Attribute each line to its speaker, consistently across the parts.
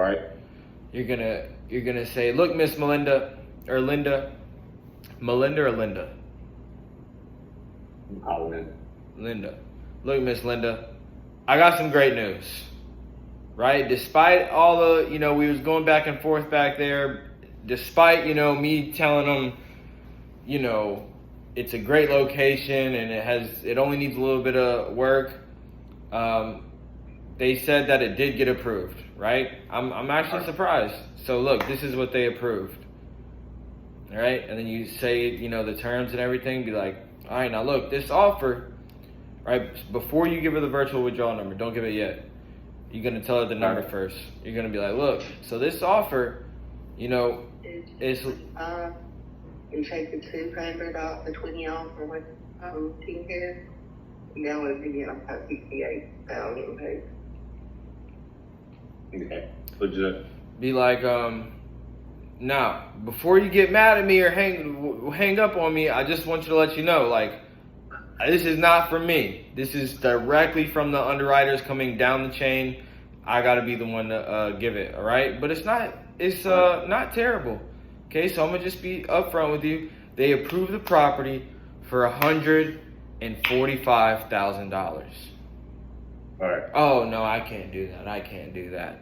Speaker 1: Right.
Speaker 2: You're gonna say, look, Miss Melinda or Linda, Melinda or Linda?
Speaker 1: Oh, man.
Speaker 2: Linda. Look, Miss Linda, I got some great news. Right? Despite all the, we was going back and forth back there, despite, me telling them, it's a great location and it only needs a little bit of work. They said that it did get approved, right? I'm actually surprised. So look, this is what they approved. All right? And then you say, the terms and everything, be like, all right, now look, this offer, right? Before you give her the virtual withdrawal number, don't give it yet. You're going to tell her the number first. You're going to be like, look, so this offer, is...
Speaker 3: You take the 200 off, the 20 off for what, 10 care, that would be about 68,000 paid.
Speaker 1: Okay. So just
Speaker 2: be like, now, before you get mad at me or hang up on me, I just want you to let you know, like, this is not from me. This is directly from the underwriters coming down the chain. I got to be the one to give it, all right? But it's not terrible. Okay, so I'm going to just be upfront with you. They approved the property for $145,000.
Speaker 1: all right.
Speaker 2: Oh, no, I can't do that. I can't do that.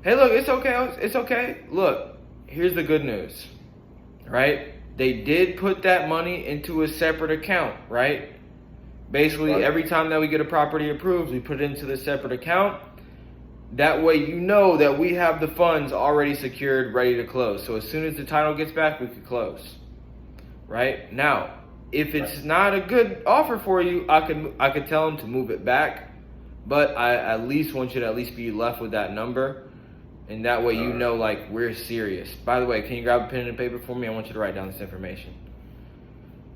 Speaker 2: Hey, look, it's okay. It's okay. Look, here's the good news, right? They did put that money into a separate account, right? Basically, every time that we get a property approved, we put it into the separate account. That way you know that we have the funds already secured, ready to close. So as soon as the title gets back, we could close. Right? Now, if it's not a good offer for you, I could tell them to move it back. But I at least want you to at least be left with that number. And that way you know, like, we're serious. By the way, can you grab a pen and paper for me? I want you to write down this information.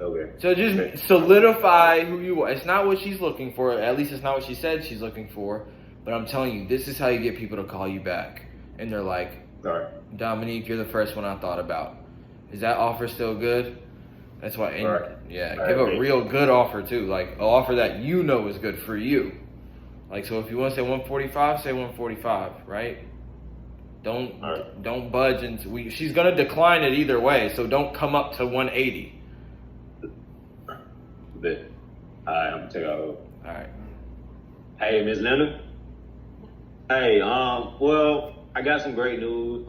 Speaker 1: Okay.
Speaker 2: So just solidify who you are. It's not what she's looking for. At least it's not what she said she's looking for. But I'm telling you, this is how you get people to call you back. And they're like, Dominique, you're the first one I thought about. Is that offer still good? That's why, give a real good offer too. Like, an offer that you know is good for you. Like, so if you want to say 145, say 145, right? Don't budge. And she's going to decline it either way, so don't come up to 180.
Speaker 1: All right, I'm going to take over.
Speaker 2: All right.
Speaker 1: Hey, Ms. Linda. Hey, well, I got some great news.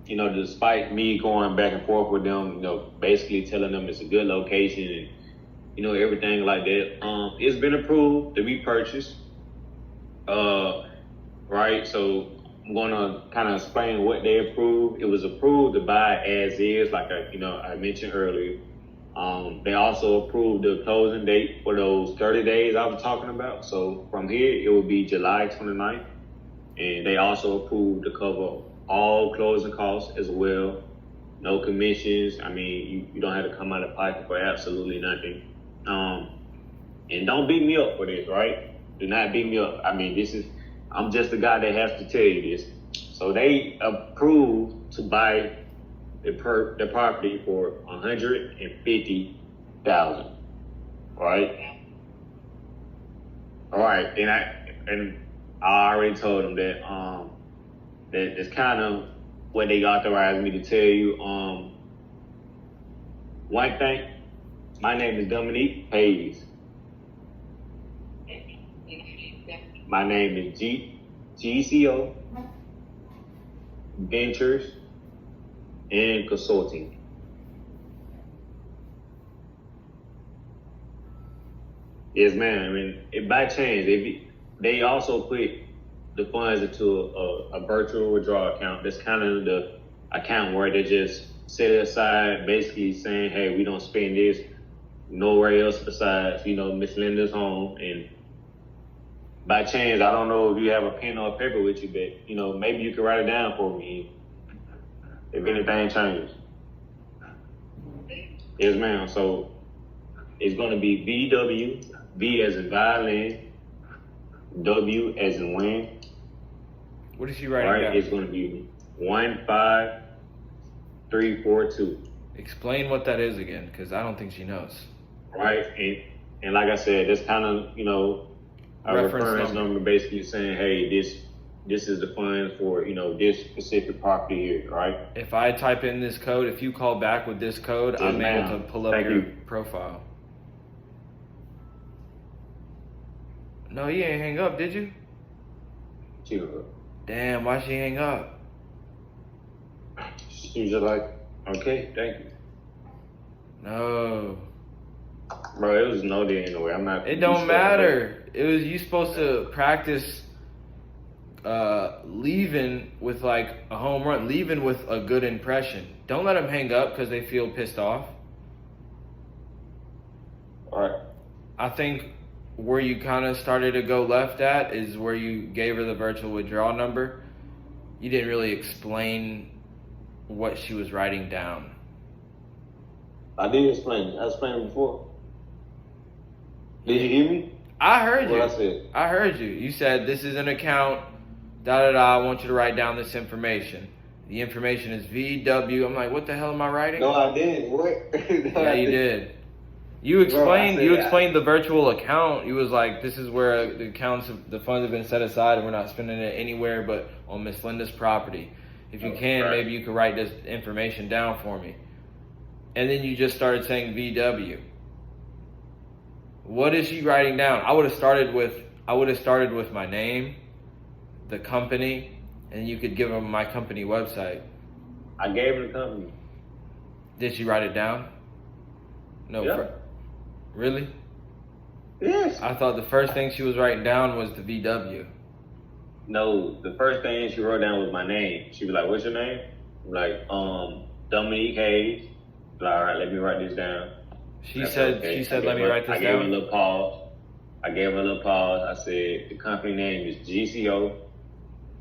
Speaker 1: Despite me going back and forth with them, basically telling them it's a good location and, everything like that, it's been approved to be purchased. Right? So I'm going to kind of explain what they approved. It was approved to buy as is, like I mentioned earlier. They also approved the closing date for those 30 days I was talking about. So from here, it will be July 29th. And they also approved to cover all closing costs as well. No commissions. I mean, you don't have to come out of pocket for absolutely nothing. And don't beat me up for this, right? Do not beat me up. I mean, I'm just the guy that has to tell you this. So they approved to buy the property for $150,000, right? All right, and I already told them that that it's kind of what they authorized me to tell you. One thing, my name is Dominique Hayes. My name is GCO Ventures and Consulting. Yes, ma'am. I mean, by chance, they also put the funds into a virtual withdrawal account. That's kind of the account where they just set it aside, basically saying, hey, we don't spend this nowhere else besides, Miss Linda's home. And by chance, I don't know if you have a pen or a paper with you, but, maybe you can write it down for me if anything changes. Yes, ma'am. So it's going to be VW, V as in violin, W as in win.
Speaker 2: What is she writing down?
Speaker 1: It's going to be 15342.
Speaker 2: Explain what that is again, because I don't think she knows.
Speaker 1: Right, and like I said, that's kind of a reference number, basically saying, hey, this is the funds for, this specific property here, right?
Speaker 2: If I type in this code, if you call back with this code,
Speaker 1: Yes,
Speaker 2: I'm able
Speaker 1: ma'am.
Speaker 2: to pull up
Speaker 1: Thank
Speaker 2: your
Speaker 1: you.
Speaker 2: profile. No, you ain't hang up, did you?
Speaker 1: Sure.
Speaker 2: Damn, why'd she hang up?
Speaker 1: She was just like, okay, thank you.
Speaker 2: No.
Speaker 1: Bro, it was no day anyway. I'm not.
Speaker 2: It don't matter. It was you supposed to practice leaving with like a home run, leaving with a good impression. Don't let them hang up because they feel pissed off.
Speaker 1: All right.
Speaker 2: I think where you kind of started to go left at is where you gave her the virtual withdrawal number. You didn't really explain what she was writing down.
Speaker 1: I did explain it. I explained it before. Did you hear me?
Speaker 2: I heard you.
Speaker 1: What I said?
Speaker 2: I heard you. You said this is an account, I want you to write down this information. The information is VW. I'm like, what the hell am I writing?
Speaker 1: No, I didn't. What? No,
Speaker 2: Yeah,
Speaker 1: I
Speaker 2: you
Speaker 1: didn't.
Speaker 2: did. You explained.
Speaker 1: Bro,
Speaker 2: You explained the virtual account. You was like, this is where the the funds have been set aside, and we're not spending it anywhere but on Miss Linda's property. If you can,
Speaker 1: right.
Speaker 2: maybe you could write this information down for me. And then you just started saying VW. What is she writing down? I would have started with my name, the company, and you could give them my company website.
Speaker 1: I gave her the company.
Speaker 2: Did she write it down? No.
Speaker 1: Yeah.
Speaker 2: Really?
Speaker 1: Yes.
Speaker 2: I thought the first thing she was writing down was the VW.
Speaker 1: No, the first thing she wrote down was my name. She was like, "What's your name?" I'm like, Dominique Hayes. I'm like, all right, let me write this down.
Speaker 2: She
Speaker 1: That's
Speaker 2: said,
Speaker 1: okay.
Speaker 2: let me write this
Speaker 1: I gave her a
Speaker 2: down.
Speaker 1: little pause. I said, the company name is GCO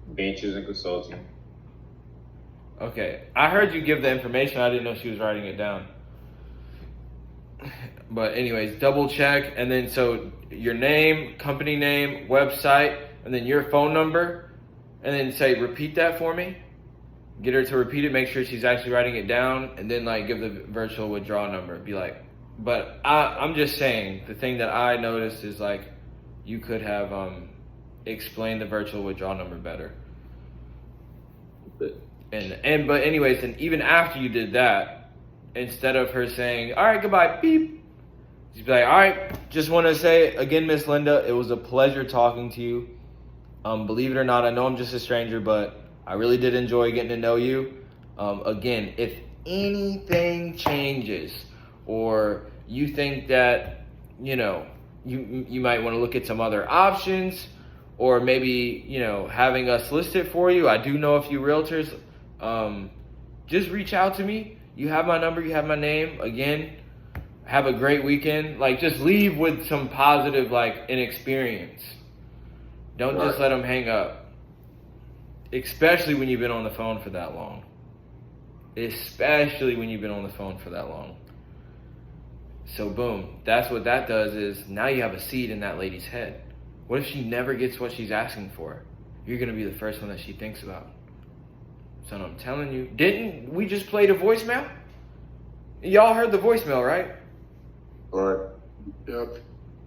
Speaker 1: Ventures and Consulting.
Speaker 2: Okay. I heard you give the information. I didn't know she was writing it down. But anyways, double check. And then so your name, company name, website, and then your phone number. And then say, repeat that for me. Get her to repeat it. Make sure she's actually writing it down. And then like give the virtual withdrawal number. Be like, but I'm just saying, the thing that I noticed is like, you could have explained the virtual withdrawal number better. But anyways, and even after you did that, instead of her saying, all right, goodbye, beep, she'd be like, all right, just want to say again, Miss Linda, it was a pleasure talking to you. Believe it or not, I know I'm just a stranger, but I really did enjoy getting to know you. Again, if anything changes or you think that, you might want to look at some other options, or maybe, having us list it for you. I do know a few realtors. Just reach out to me. You have my number, you have my name. Again, have a great weekend. Like, just leave with some positive, like, an experience. Don't just let them hang up. Especially when you've been on the phone for that long. So boom, that's what that does is now you have a seed in that lady's head. What if she never gets what she's asking for? You're going to be the first one that she thinks about. So I'm telling you, didn't we just play the voicemail? Y'all heard the voicemail, right?
Speaker 1: Right. Yep.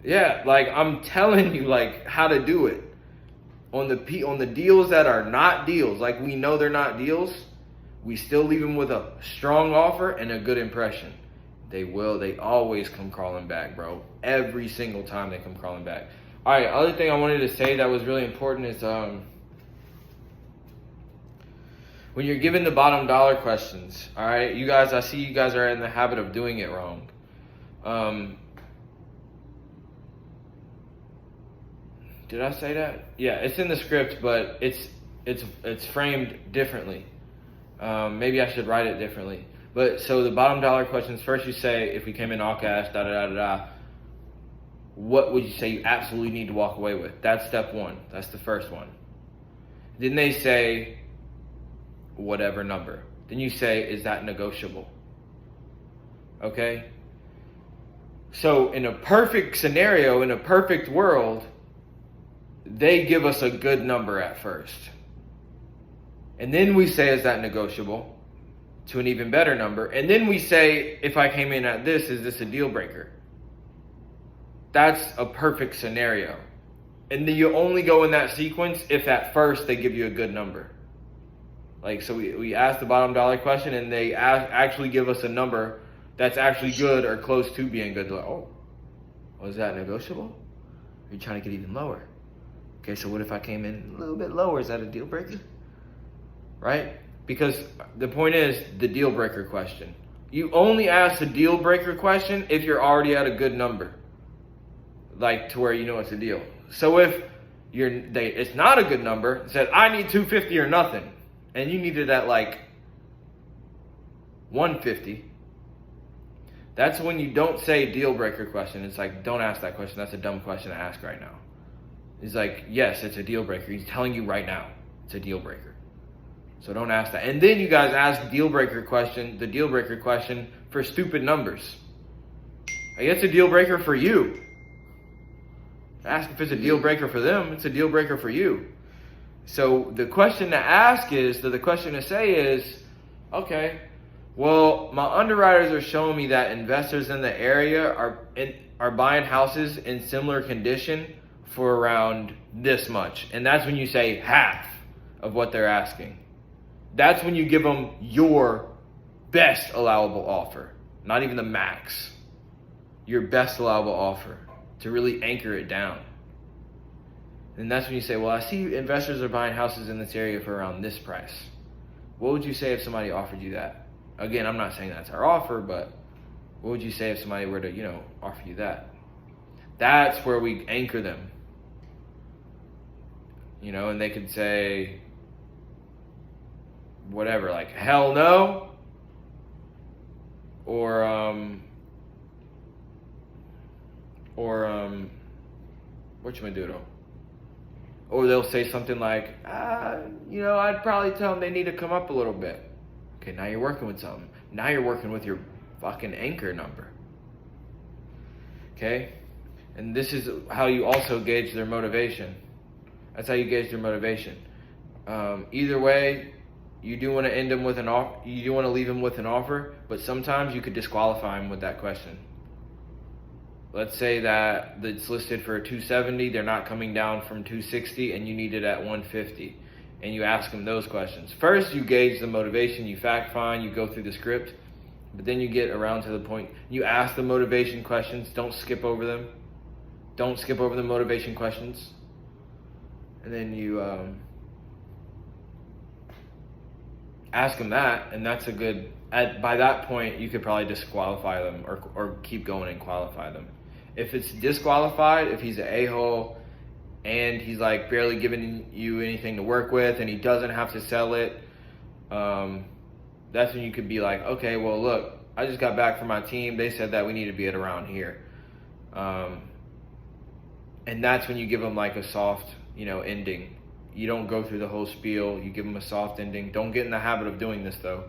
Speaker 2: Yeah, like I'm telling you like how to do it. On the deals that are not deals, like we know they're not deals, we still leave them with a strong offer and a good impression. They always come crawling back, bro. Every single time they come crawling back. All right, other thing I wanted to say that was really important is when you're given the bottom dollar questions, all right, you guys, I see you guys are in the habit of doing it wrong. Did I say that? Yeah, it's in the script, but it's framed differently. Maybe I should write it differently. But so the bottom dollar questions, first you say, if we came in all cash, what would you say you absolutely need to walk away with? That's step one. That's the first one. Then they say, whatever number. Then you say, is that negotiable? Okay? So in a perfect scenario, in a perfect world, they give us a good number at first. And then we say, is that negotiable? To an even better number. And then we say, if I came in at this, is this a deal breaker? That's a perfect scenario. And then you only go in that sequence if at first they give you a good number. Like, so we ask the bottom dollar question and they actually give us a number that's actually good or close to being good. Like, oh, was that negotiable? Are you trying to get even lower? Okay, so what if I came in a little bit lower? Is that a deal breaker? Right? Because the point is the deal breaker question. You only ask the deal breaker question if you're already at a good number. Like to where you know it's a deal. So if it's not a good number, it said I need 250 or nothing, and you needed at like 150, that's when you don't say deal breaker question. It's like, don't ask that question. That's a dumb question to ask right now. He's like, yes, it's a deal breaker. He's telling you right now it's a deal breaker. So don't ask that. And then you guys ask the deal breaker question for stupid numbers. Like, it's a deal breaker for you. Ask if it's a deal breaker for them. It's a deal breaker for you. So the question to ask is, the question to say is, okay, well, my underwriters are showing me that investors in the area are buying houses in similar condition for around this much. And that's when you say half of what they're asking. That's when you give them your best allowable offer, not even the max. Your best allowable offer to really anchor it down. And that's when you say, well, I see investors are buying houses in this area for around this price. What would you say if somebody offered you that? Again, I'm not saying that's our offer, but what would you say if somebody were to, offer you that? That's where we anchor them. And they could say whatever, like hell no, or whatchamacallit. Or they'll say something like, I'd probably tell them they need to come up a little bit. Okay, now you're working with something. Now you're working with your fucking anchor number. Okay? And this is how you also gauge their motivation. That's how you gauge their motivation. Either way, you do want to end them with an offer. You do want to leave them with an offer, but sometimes you could disqualify them with that question. Let's say that it's listed for 270, they're not coming down from 260, and you need it at 150. And you ask them those questions. First, you gauge the motivation, you fact find, you go through the script, but then you get around to the point. You ask the motivation questions, don't skip over them. Don't skip over the motivation questions. And then you ask them that, and that's a good, by that point, you could probably disqualify them or keep going and qualify them. If it's disqualified, if he's an a-hole and he's like barely giving you anything to work with and he doesn't have to sell it, that's when you could be like, okay, well, look, I just got back from my team. They said that we need to be at around here. And that's when you give them like a soft, ending. You don't go through the whole spiel. You give them a soft ending. Don't get in the habit of doing this though.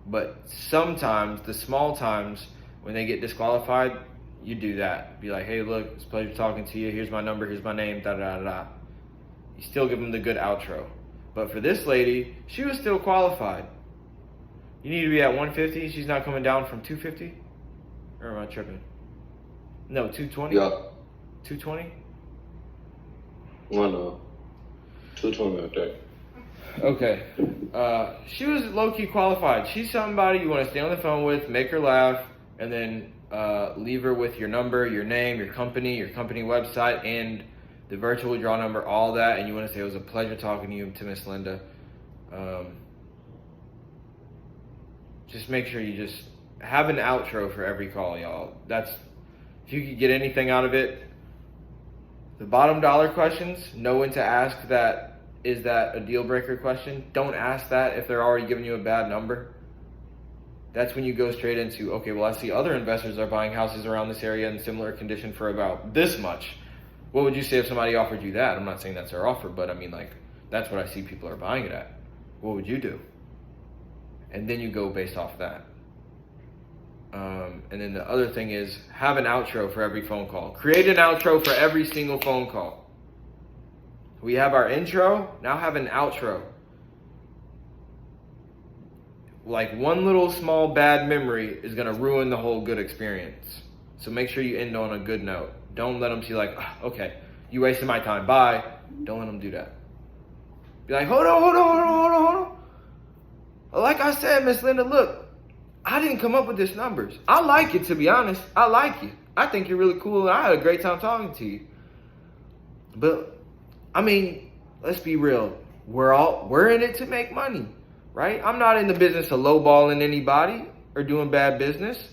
Speaker 2: But sometimes, the small times when they get disqualified, you do that. Be like, hey, look, it's a pleasure talking to you. Here's my number. Here's my name. Da da da da. You still give them the good outro. But for this lady, she was still qualified. You need to be at 150. She's not coming down from 250. Or am I tripping? No, 220.
Speaker 1: Yeah.
Speaker 2: 220.
Speaker 1: No. 220 right there.
Speaker 2: Okay. She was low-key qualified. She's somebody you want to stay on the phone with, make her laugh, and then leave her with your number, your name, your company website, and the virtual draw number, all that. And you want to say it was a pleasure talking to you, to Miss Linda. Just make sure you just have an outro for every call, y'all. If you could get anything out of it, the bottom dollar questions, know when to ask that. Is that a deal breaker question? Don't ask that if they're already giving you a bad number. That's when you go straight into, okay, well, I see other investors are buying houses around this area in similar condition for about this much. What would you say if somebody offered you that? I'm not saying that's their offer, but I mean, like, that's what I see people are buying it at. What would you do? And then you go based off that. And then the other thing is, have an outro for every phone call. Create an outro for every single phone call. We have our intro, now have an outro. Like, one little small bad memory is going to ruin the whole good experience. So make sure you end on a good note. Don't let them see like, okay, You wasting my time. Bye. Don't let them do that. Be like, hold on. Like I said, Miss Linda, look, I didn't come up with this numbers. I like it, to be honest. I like you. I think you're really cool, and I had a great time talking to you. But, I mean, let's be real. We're in it to make money, right? I'm not in the business of lowballing anybody or doing bad business.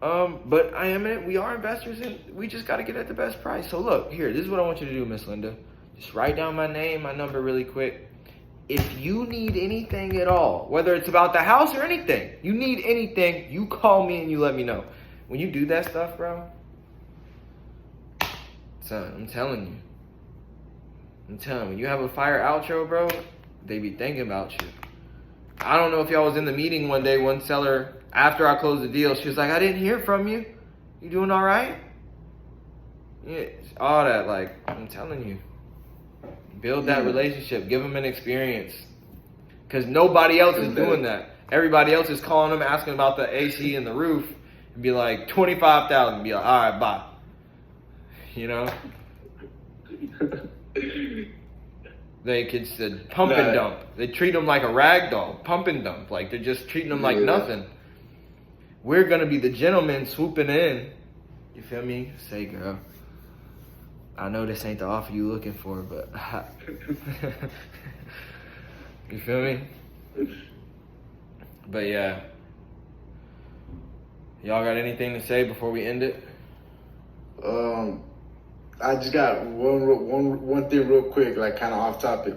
Speaker 2: But I am in it. We are investors, and we just got to get at the best price. So look, here, this is what I want you to do, Miss Linda. Just write down my name, my number really quick. If you need anything at all, whether it's about the house or anything, you need anything, you call me and you let me know. When you do that stuff, bro, son, I'm telling you, when you have a fire outro, bro, they be thinking about you. I don't know if y'all was in the meeting one day, one seller, after I closed the deal, she was like, I didn't hear from you. You doing all right? Yeah, all that, like, I'm telling you. Build that relationship. Give them an experience. Because nobody else is doing that. Everybody else is calling them, asking about the AC and the roof, and be like, $25,000. Be like, all right, bye. You know? They could said pump and dump. They treat them like a rag doll. Pump and dump. Like, they're just treating them like nothing. We're going to be the gentlemen swooping in. You feel me? Say, girl, I know this ain't the offer you looking for, but you feel me? But yeah, y'all got anything to say before we end it?
Speaker 4: I just got one thing real quick, like kind of off topic.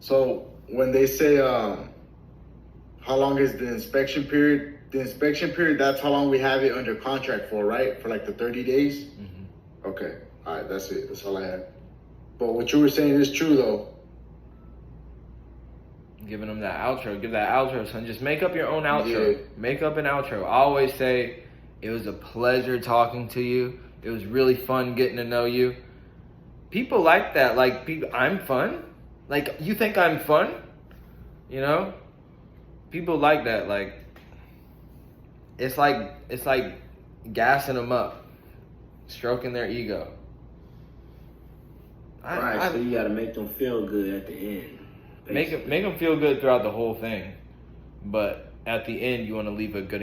Speaker 4: So when they say how long is the inspection period? The inspection period, that's how long we have it under contract for, right? For like the 30 days? Mm-hmm. Okay. All right, that's it. That's all I had. But what you were saying is true, though.
Speaker 2: Giving them that outro. Give that outro, son. Just make up your own outro.
Speaker 4: Yeah.
Speaker 2: Make up an outro. I always say, it was a pleasure talking to you. It was really fun getting to know you. People like that. Like, I'm fun? Like, you think I'm fun? You know? People like that. Like, it's like gassing them up. Stroking their ego.
Speaker 5: So you gotta make them feel good at the end.
Speaker 2: Make them feel good throughout the whole thing, but at the end you want to leave a good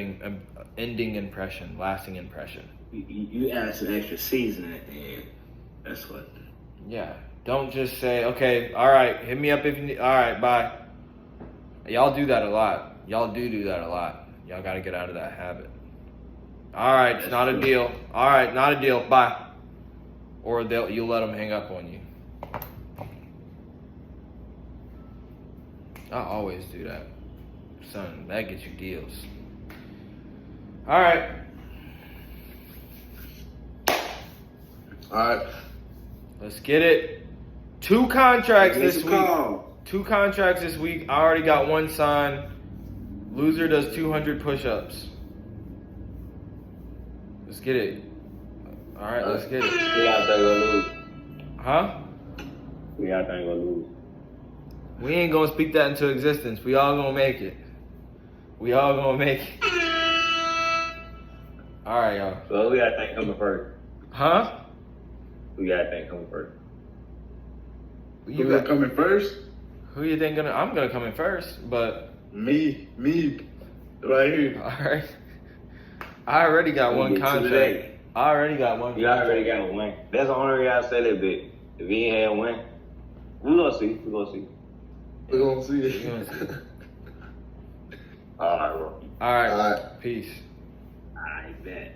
Speaker 2: ending impression, lasting impression.
Speaker 5: You add some extra season at the end. That's what.
Speaker 2: Yeah. Don't just say, okay, all right, hit me up if you need. All right, bye. Y'all do that a lot. Y'all do that a lot. Y'all got to get out of that habit. All right, it's not a deal. All right, not a deal. Bye. Or you'll let them hang up on you. I always do that. Son, that gets you deals. All right.
Speaker 4: All right.
Speaker 2: Let's get it. 2 contracts
Speaker 5: Give us
Speaker 2: this
Speaker 5: a
Speaker 2: week.
Speaker 5: call.
Speaker 2: 2 contracts this week. I already got 1 signed. Loser does 200 push-ups. Let's get it. All right, let's get it.
Speaker 1: We got to go lose.
Speaker 2: Huh?
Speaker 1: We got to go lose.
Speaker 2: We ain't gonna speak that into existence. We all gonna make it. We all gonna make it. All right, y'all.
Speaker 1: So we got to think coming first.
Speaker 2: Huh?
Speaker 1: We got to think coming first.
Speaker 2: You
Speaker 4: Who's coming first?
Speaker 2: Who you think gonna? I'm gonna come in first, but
Speaker 4: Me, right here.
Speaker 2: all right. I already got one contract. I already got one.
Speaker 1: You already got a win. That's the only reason I say that bit. If he ain't had a win, we gonna see.
Speaker 4: We're gonna see it.
Speaker 1: All right, bro.
Speaker 2: All right.
Speaker 4: All right.
Speaker 2: Peace.
Speaker 1: I bet.